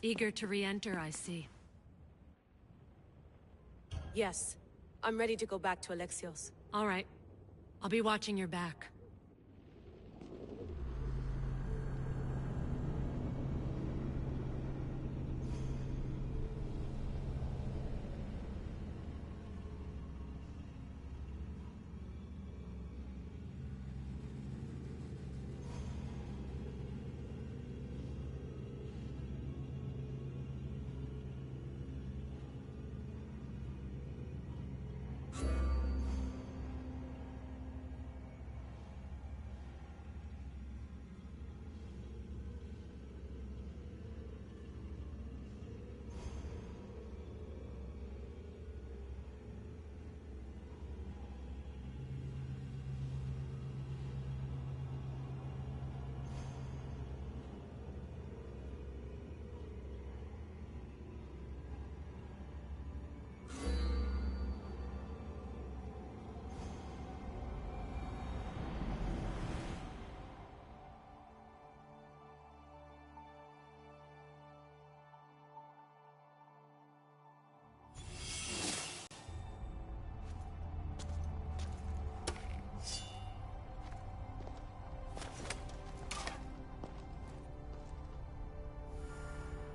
Eager to re-enter, I see. Yes. I'm ready to go back to Alexios. All right. I'll be watching your back.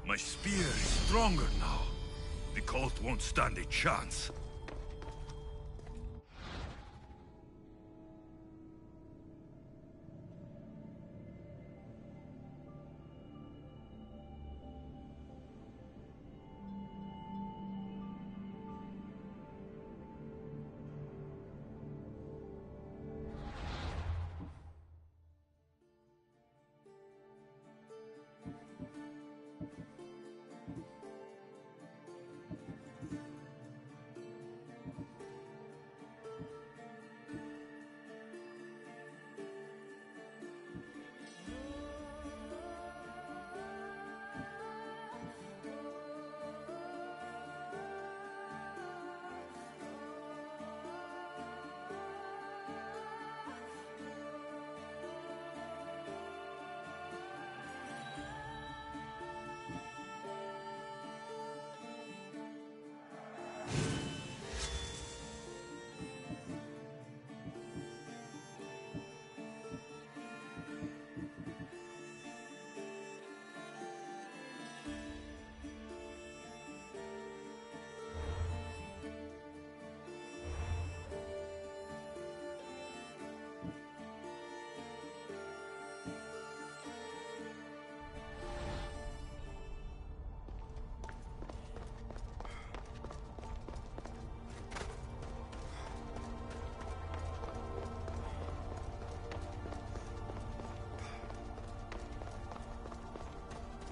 My spear is stronger now. The cult won't stand a chance.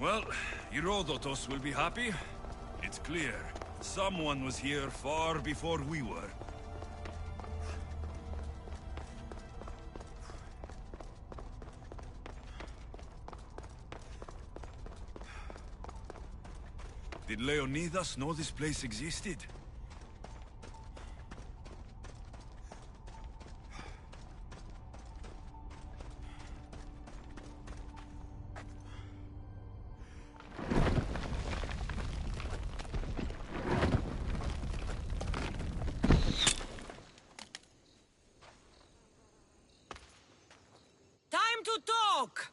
Well, Herodotus will be happy. It's clear. Someone was here far before we were. Did Leonidas know this place existed? Time to talk!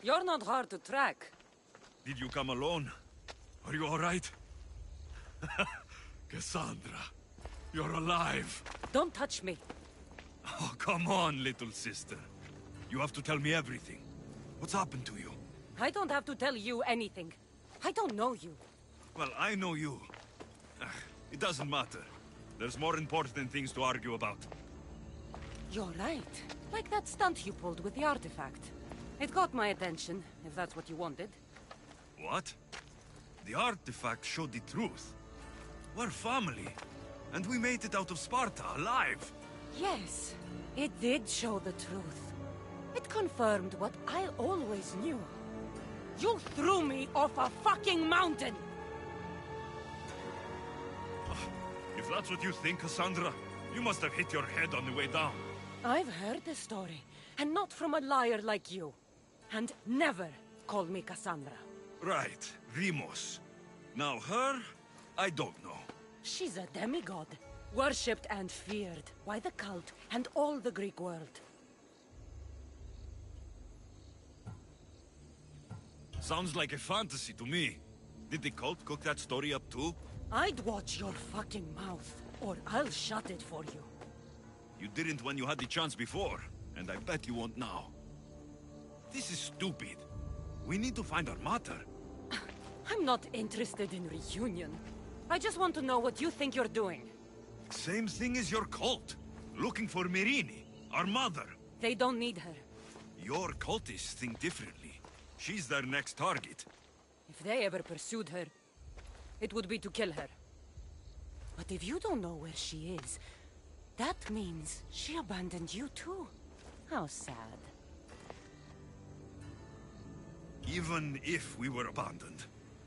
You're not hard to track. Did you come alone? Are you all right? Cassandra, you're alive. Don't touch me. Oh, come on, little sister. You have to tell me everything. What's happened to you? I don't have to tell you anything. I don't know you. Well, I know you. It doesn't matter. There's more important things to argue about. You're right. Like that stunt you pulled with the artifact. It got my attention, if that's what you wanted. What? The artifact showed the truth. We're family. And we made it out of Sparta, alive. Yes, It did show the truth. It confirmed what I always knew. You threw me off a fucking mountain! If that's what you think, Cassandra, you must have hit your head on the way down. I've heard the story, and not from a liar like you. And never call me Cassandra. Right, Rimos. Now her, I don't know. She's a demigod, worshipped and feared by the cult and all the Greek world. Sounds like a fantasy to me. Did the cult cook that story up too? I'd watch your fucking mouth, or I'll shut it for you. You didn't when you had the chance before, and I bet you won't now. This is stupid. We need to find our mater. I'm not interested in reunion. I just want to know what you think you're doing. Same thing as your cult. Looking for Myrrine, our mother. They don't need her. Your cultists think differently. She's their next target. If they ever pursued her, it would be to kill her. But if you don't know where she is, that means she abandoned you too. How sad. Even if we were abandoned,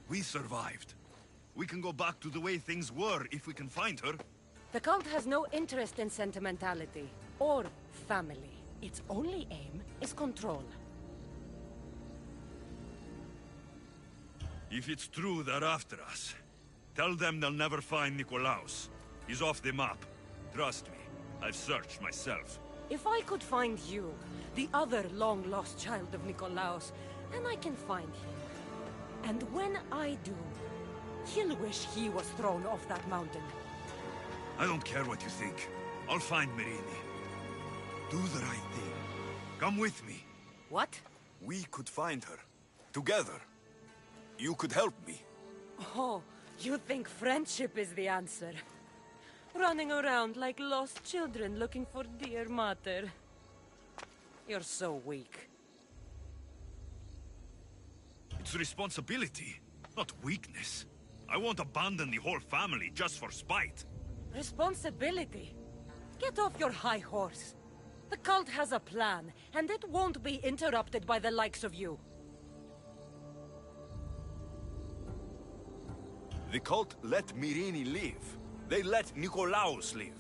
we survived. We can go back to the way things were if we can find her. The cult has no interest in sentimentality or family. Its only aim is control. If it's true they're after us, tell them they'll never find Nikolaos. He's off the map. Trust me, I've searched myself. If I could find you, the other long-lost child of Nikolaos, then I can find him. And when I do, he'll wish he was thrown off that mountain. I don't care what you think. I'll find Myrrine. Do the right thing. Come with me. What? We could find her. Together. You could help me. Oh, you think friendship is the answer? Running around like lost children looking for dear mater. You're so weak. It's responsibility, not weakness. I won't abandon the whole family just for spite. Responsibility? Get off your high horse. The cult has a plan, and it won't be interrupted by the likes of you. The cult let Myrrine live. They let Nikolaos live.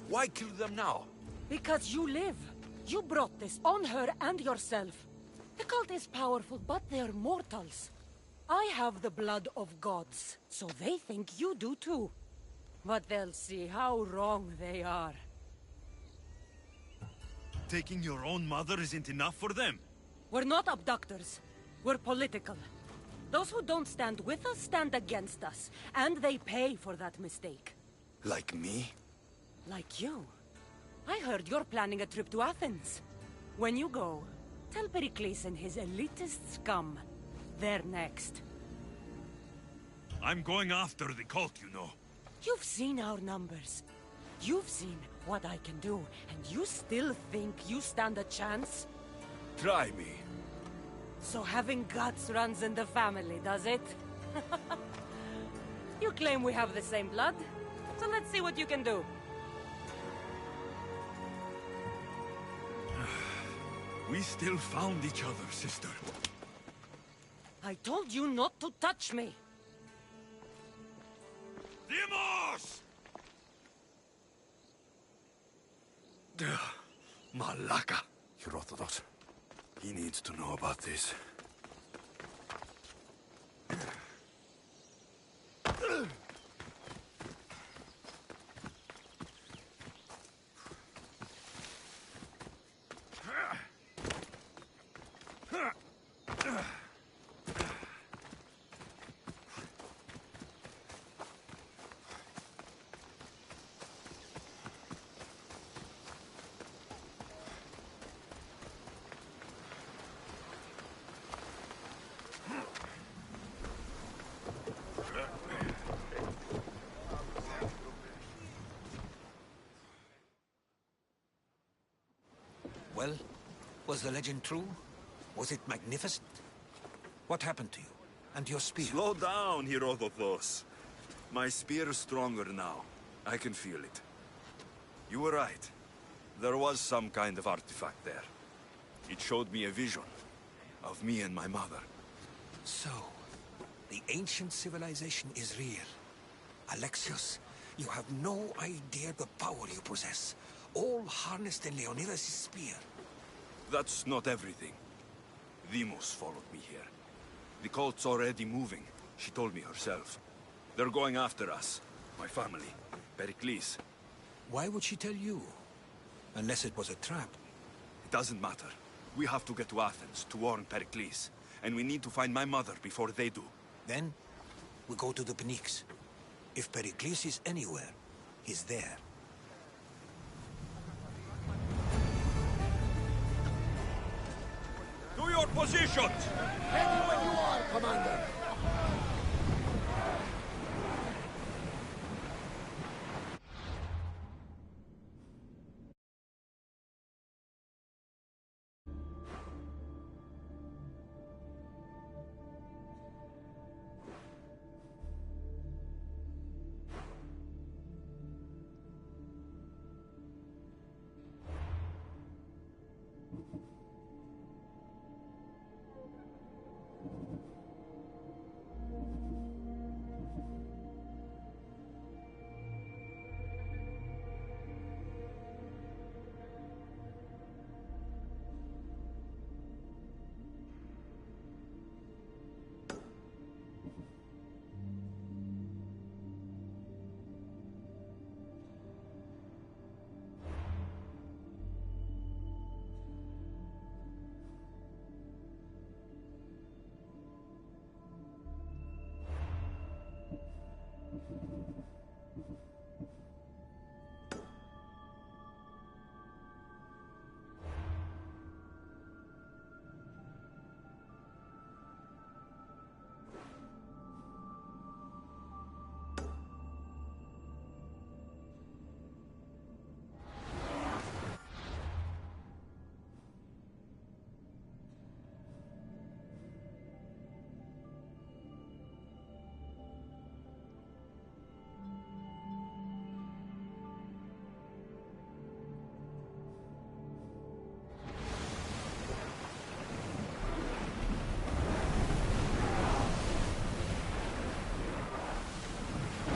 Why kill them now? Because you live. You brought this on her and yourself. The cult is powerful, but they're mortals. I have the blood of gods, so they think you do too. But they'll see how wrong they are. Taking your own mother isn't enough for them? We're not abductors. We're political. Those who don't stand with us stand against us, and they pay for that mistake. Like me? Like you. I heard you're planning a trip to Athens. When you go, tell Pericles and his elitist scum. They're next. I'm going after the cult, you know. You've seen our numbers. You've seen what I can do, and you still think you stand a chance? Try me. So having guts runs in the family, does it? You claim we have the same blood, so let's see what you can do. We still found each other, sister. I told you not to touch me! Dimos! Malaka. Herodotus. He needs to know about this. Well, was the legend true? Was it magnificent? What happened to you? And your spear? Slow down, Herodotus. My spear is stronger now. I can feel it. You were right. There was some kind of artifact there. It showed me a vision of me and my mother. So, the ancient civilization is real. Alexios, you have no idea the power you possess. All harnessed in Leonidas' spear. That's not everything. Demos followed me here. The cult's already moving. She told me herself. They're going after us. My family. Pericles. Why would she tell you? Unless it was a trap. It doesn't matter. We have to get to Athens to warn Pericles. And we need to find my mother before they do. Then, we go to the Pnyx. If Pericles is anywhere, he's there. To your positions! Ready when you are, Commander!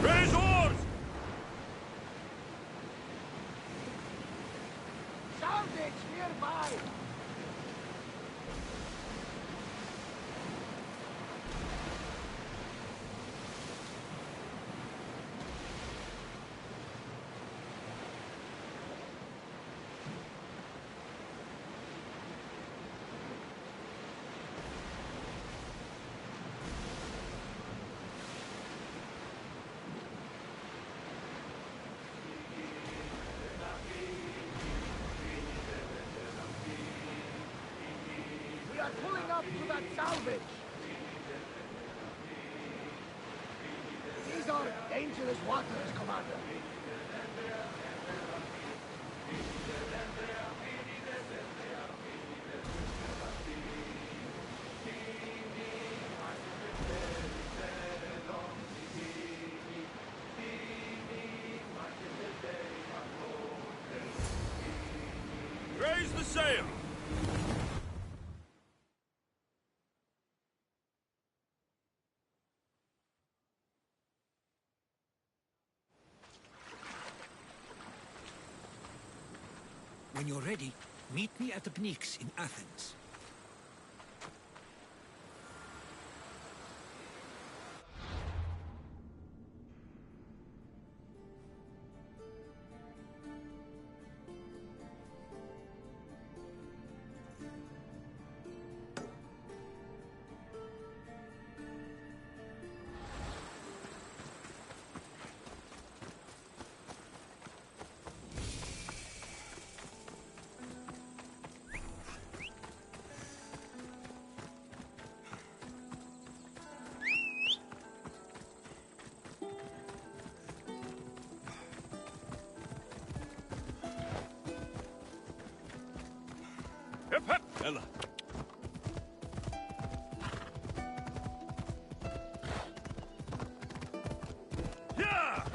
Raise oars! Salvage nearby! We are pulling up to that salvage! These are dangerous waters, Commander. Raise the sail! When you're ready, meet me at the Pnyx in Athens. Hep hep! Ella. Yeah!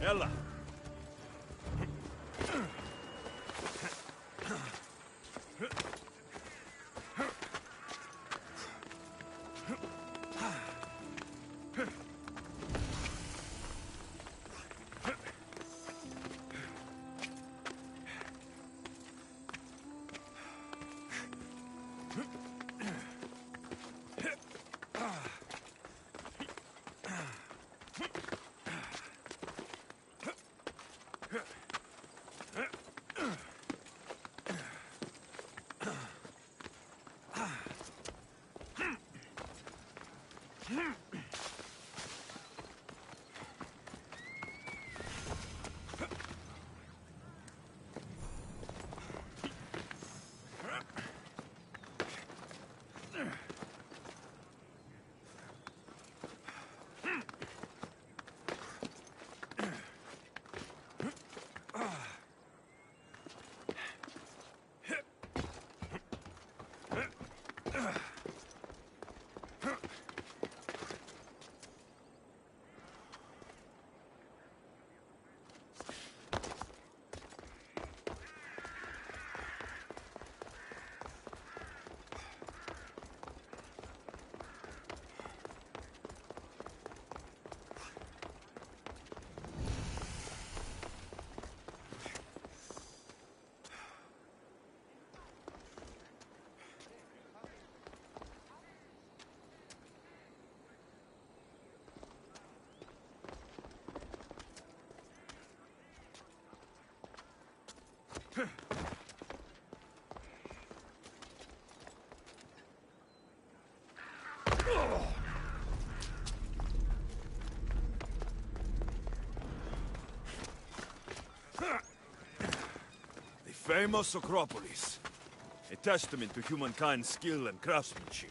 Ella! The famous Acropolis. A testament to humankind's skill and craftsmanship.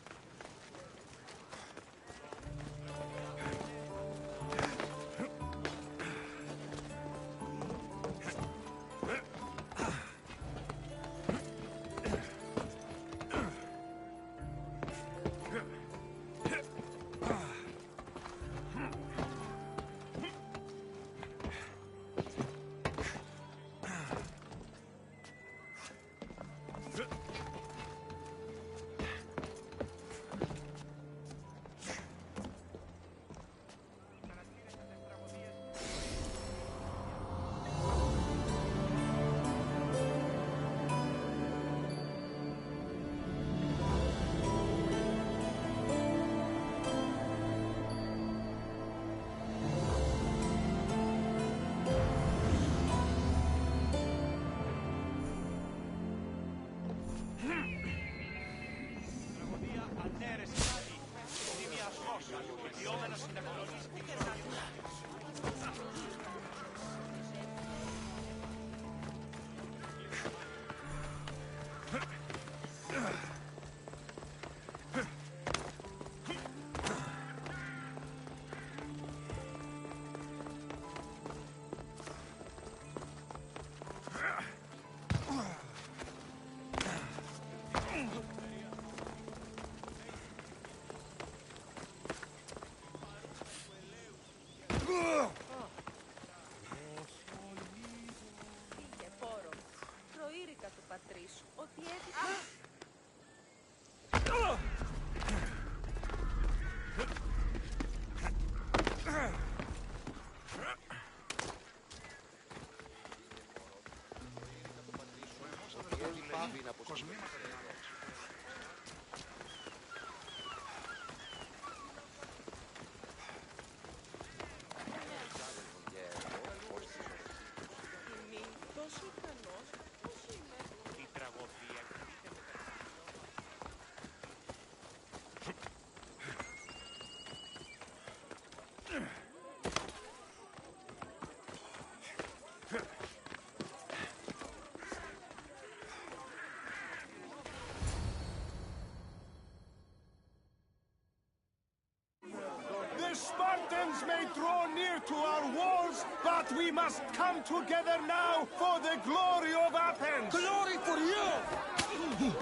The Spartans may draw near to our walls, but we must come together now for the glory of Athens! Glory for you!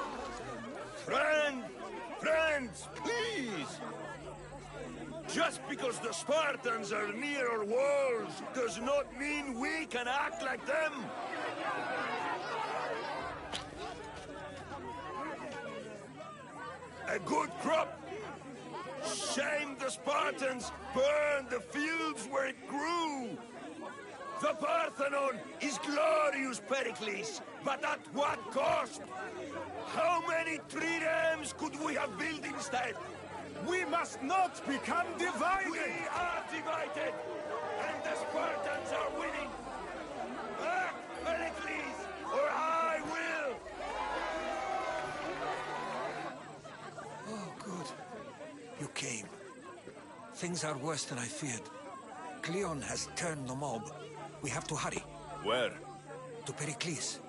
Friends, please! Just because the Spartans are near our walls does not mean we can act like them! A good crop! Shame the Spartans burned the fields where it grew! The Parthenon is glorious, Pericles, but at what cost? How many triremes could we have built instead? We must not become divided! We are divided, and the Spartans are winning! Act, Pericles, or I will! Oh, good. You came. Things are worse than I feared. Cleon has turned the mob. We have to hurry. Where? To Pericles.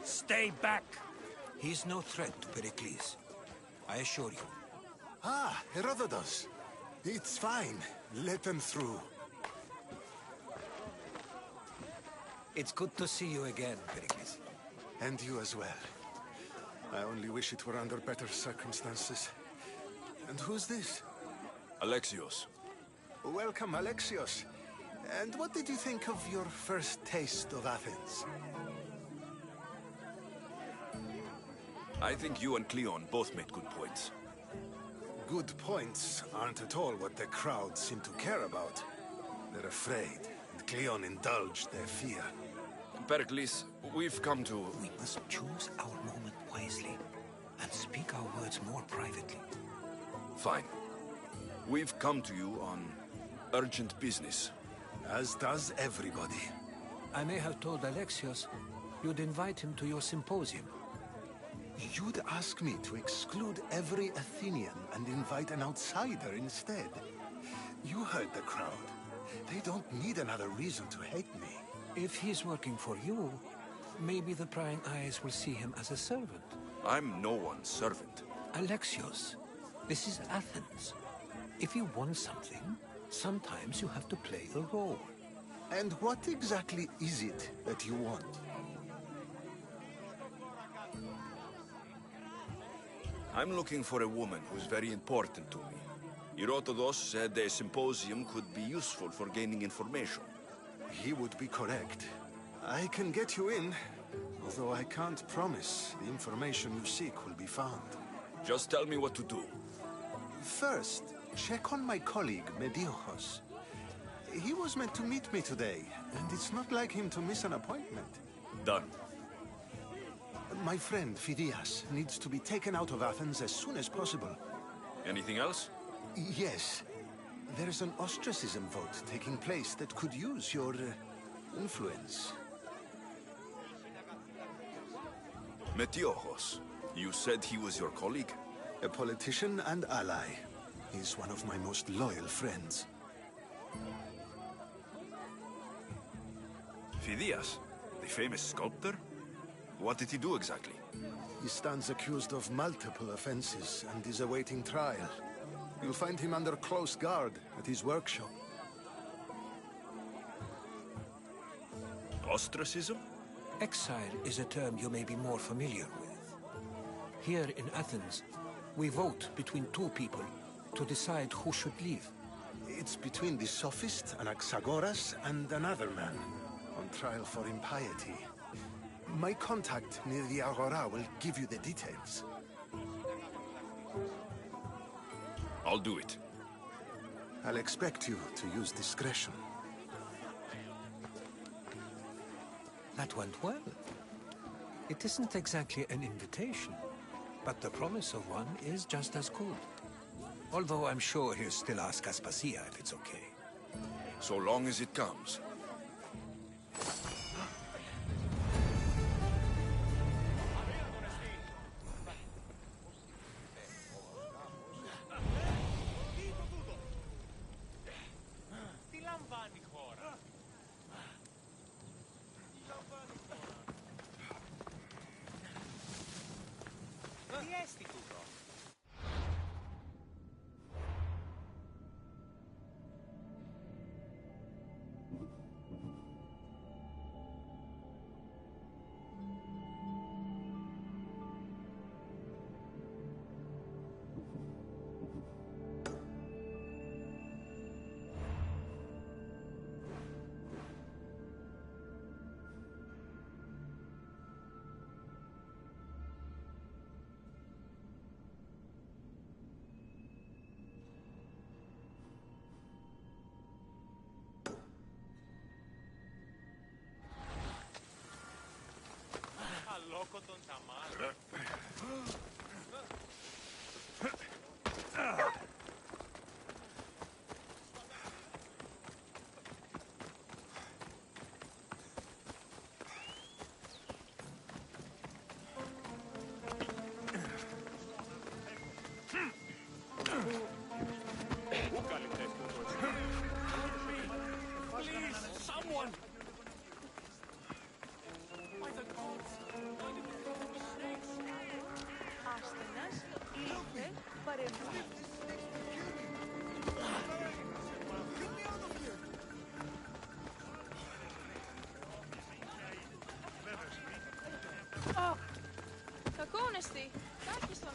Stay back! He's no threat to Pericles. I assure you. Ah, Herodotus. It's fine. Let them through. It's good to see you again, Pericles. And you as well. I only wish it were under better circumstances. And who's this? Alexios. Welcome, Alexios. And what did you think of your first taste of Athens? I think you and Cleon both made good points. Good points aren't at all what the crowd seem to care about. They're afraid, and Cleon indulged their fear. Pericles, we've come to... We must choose our moment wisely and speak our words more privately. Fine. We've come to you on urgent business. As does everybody. I may have told Alexios you'd invite him to your symposium. You'd ask me to exclude every Athenian and invite an outsider instead. You heard the crowd. They don't need another reason to hate me. If he's working for you, maybe the prying eyes will see him as a servant. I'm no one's servant. Alexios, this is Athens. If you want something, sometimes you have to play a role. And what exactly is it that you want? I'm looking for a woman who's very important to me. Herodotus said a symposium could be useful for gaining information. He would be correct. I can get you in, although I can't promise the information you seek will be found. Just tell me what to do. First, check on my colleague, Mediochos. He was meant to meet me today, and it's not like him to miss an appointment. Done. My friend, Phidias, needs to be taken out of Athens as soon as possible. Anything else? Yes. There's an ostracism vote taking place that could use your influence. Metiochos. You said he was your colleague? A politician and ally. He's one of my most loyal friends. Phidias, the famous sculptor? What did he do exactly? He stands accused of multiple offenses and is awaiting trial. You'll find him under close guard at his workshop. Ostracism? Exile is a term you may be more familiar with. Here in Athens, we vote between two people to decide who should leave. It's between the sophist Anaxagoras and another man, on trial for impiety. My contact near the Agora will give you the details. I'll do it. I'll expect you to use discretion. That went well. It isn't exactly an invitation, but the promise of one is just as good. Although I'm sure he'll still ask Aspasia if it's okay. So long as it comes. Please, someone! By the gods! Άσθενας ήλθε παρεμβεί. Κακόνεστη, τάχιστον.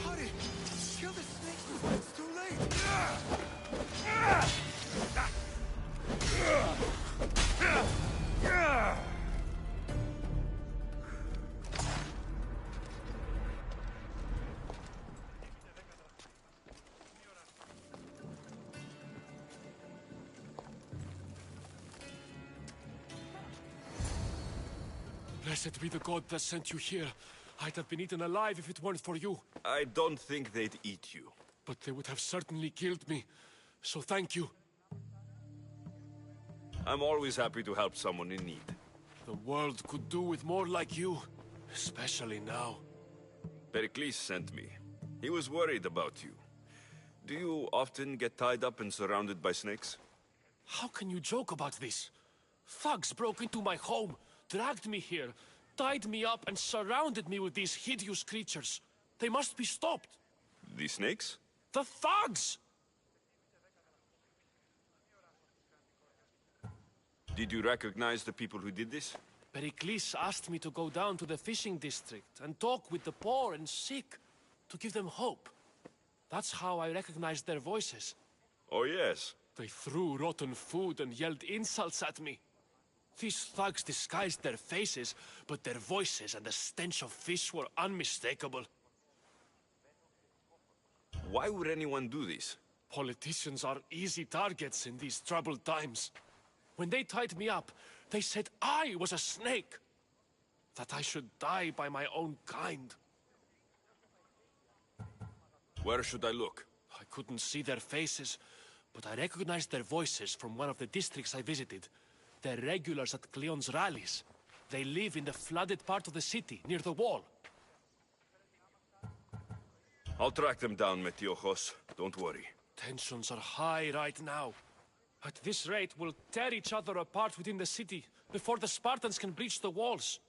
Hurry! Kill the snakes before it's too late! Blessed be the god that sent you here. I'd have been eaten alive if it weren't for you. I don't think they'd eat you. But they would have certainly killed me. So thank you. I'm always happy to help someone in need. The world could do with more like you. Especially now. Pericles sent me. He was worried about you. Do you often get tied up and surrounded by snakes? How can you joke about this? Thugs broke into my home, dragged me here, tied me up and surrounded me with these hideous creatures. They must be stopped. The snakes? The thugs! Did you recognize the people who did this? Pericles asked me to go down to the fishing district and talk with the poor and sick, to give them hope. That's how I recognized their voices. Oh, yes. They threw rotten food and yelled insults at me. These thugs disguised their faces, but their voices and the stench of fish were unmistakable. Why would anyone do this? Politicians are easy targets in these troubled times. When they tied me up, they said I was a snake. That I should die by my own kind. Where should I look? I couldn't see their faces, but I recognized their voices from one of the districts I visited. They're regulars at Cleon's rallies. They live in the flooded part of the city, near the wall. I'll track them down, Metiojos. Don't worry. Tensions are high right now. At this rate, we'll tear each other apart within the city, before the Spartans can breach the walls.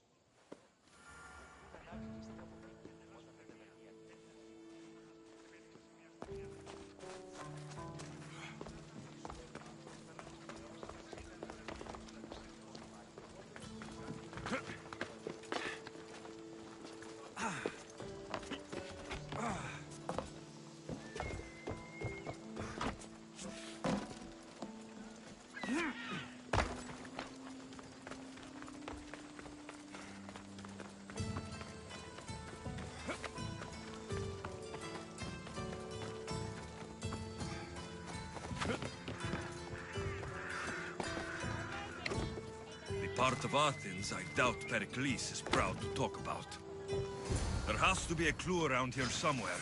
The part of Athens I doubt Pericles is proud to talk about. There has to be a clue around here somewhere.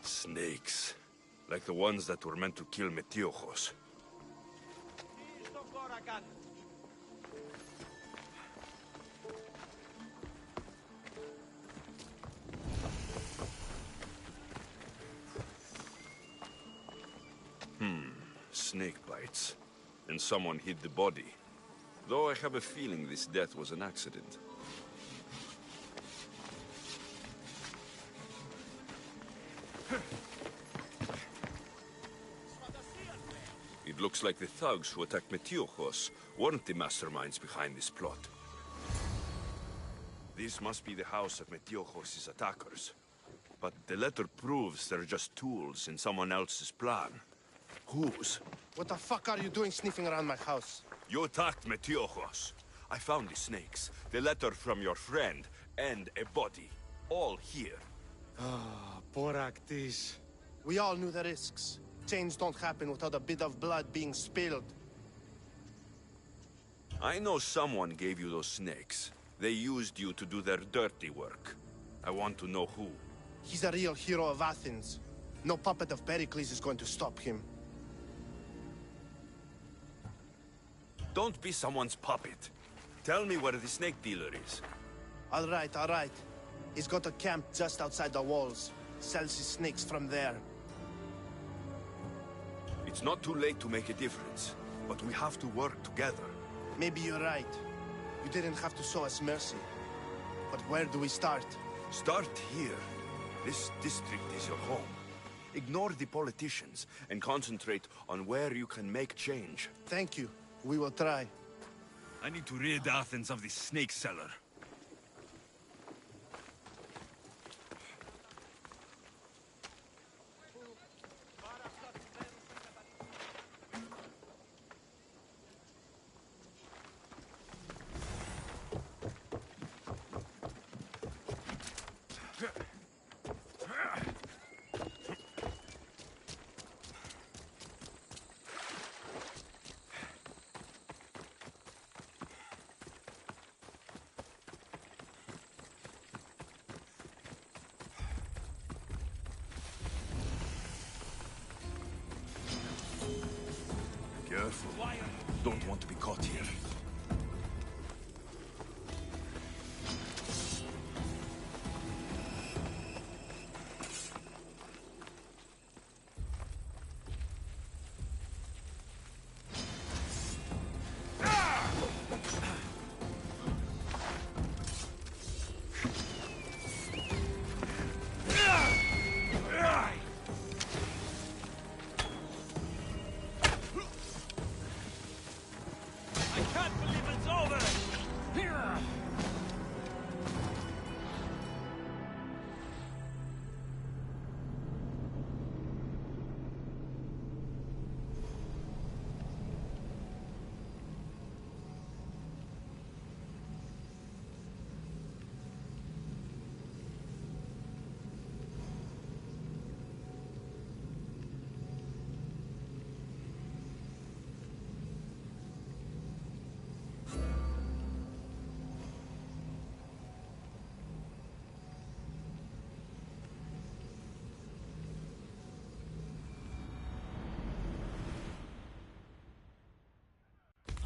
Snakes. Like the ones that were meant to kill Metiojos. Snake bites. And someone hid the body. Though I have a feeling this death was an accident. looks like the thugs who attacked Metiochos weren't the masterminds behind this plot. This must be the house of Metiochos' attackers. But the letter proves they're just tools in someone else's plan. Whose? What the fuck are you doing sniffing around my house? You attacked Metiochos. I found the snakes, the letter from your friend, and a body. All here. Boraktis. We all knew the risks. Change don't happen without a bit of blood being spilled. I know someone gave you those snakes. They used you to do their dirty work. I want to know who. He's a real hero of Athens. No puppet of Pericles is going to stop him. Don't be someone's puppet. Tell me where the snake dealer is. All right, all right. He's got a camp just outside the walls. Sells his snakes from there. It's not too late to make a difference, but we have to work together. Maybe you're right. You didn't have to show us mercy. But where do we start? Start here. This district is your home. Ignore the politicians and concentrate on where you can make change. Thank you. We will try. I need to rid Athens of this snake seller. Careful. Don't want to be caught here.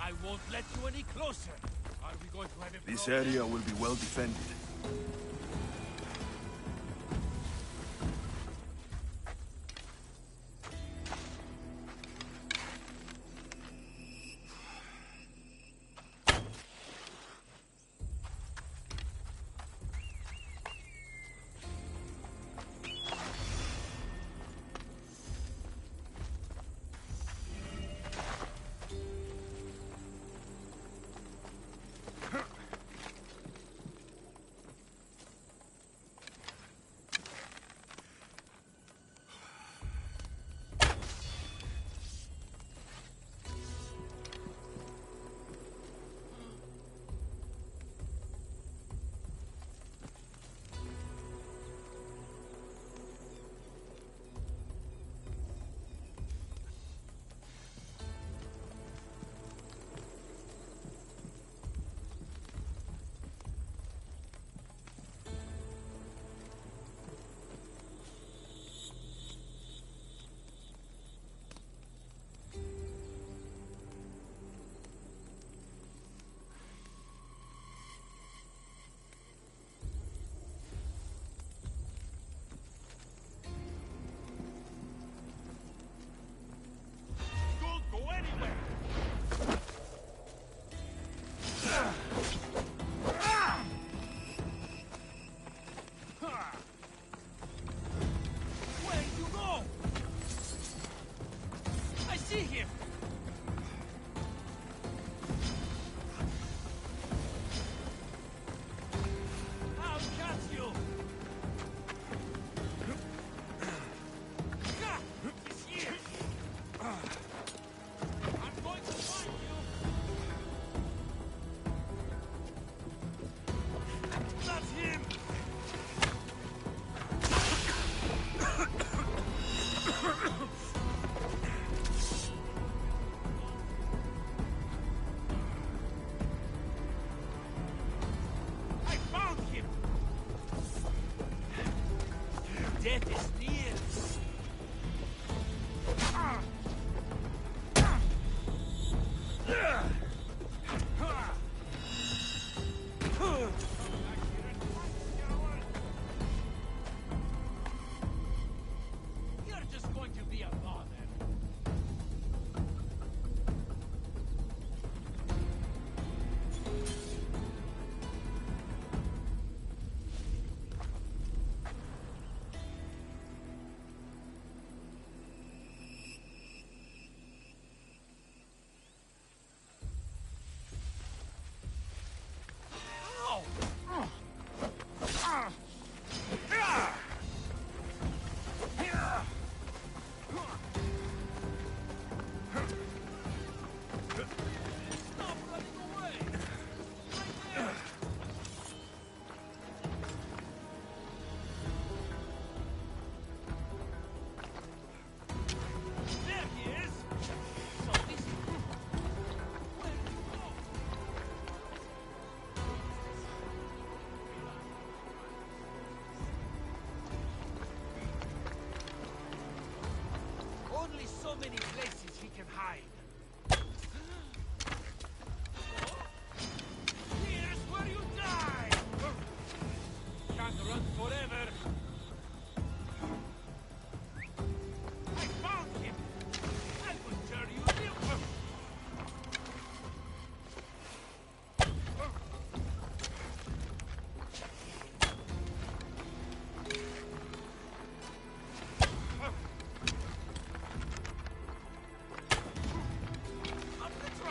I won't let you any closer. Are we going to have a This problem? area will be well defended.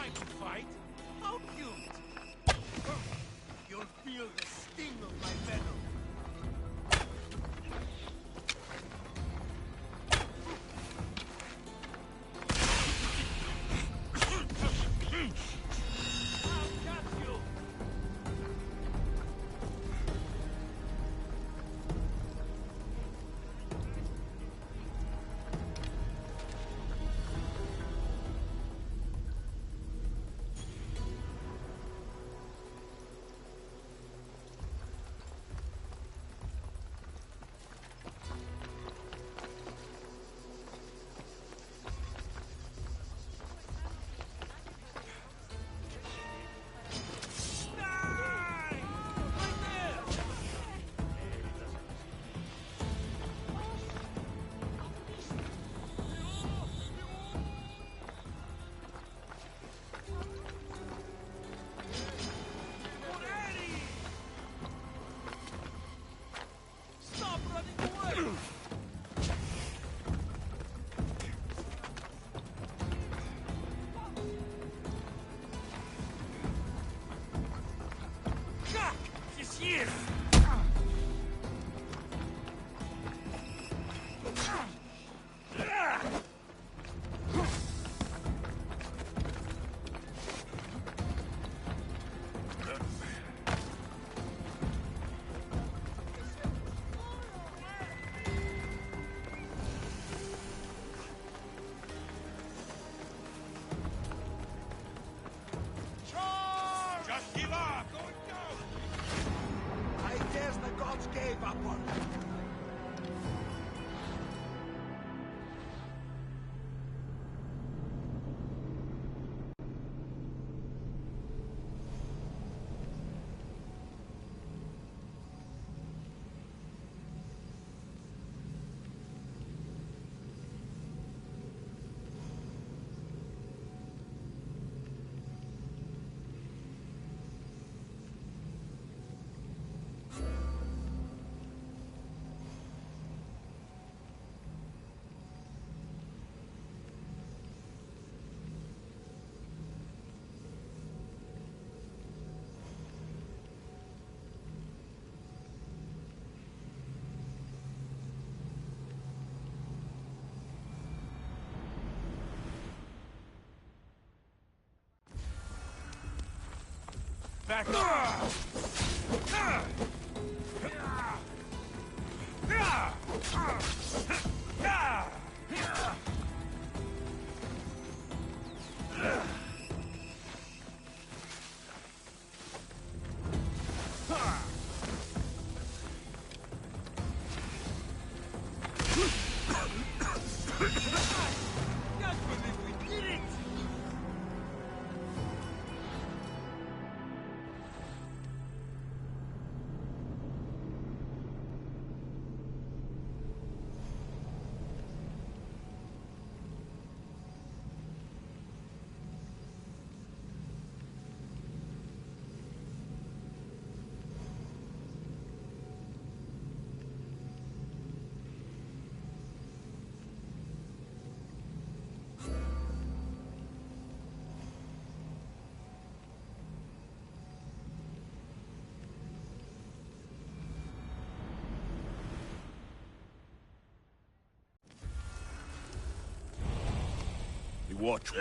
trying to fight? How cute! You'll feel the sting of my venom. I'll cut you! Stop running away! Jack! She's here! Just give up! I guess the gods gave up on me. Back up! Can't believe we did it! You watch me.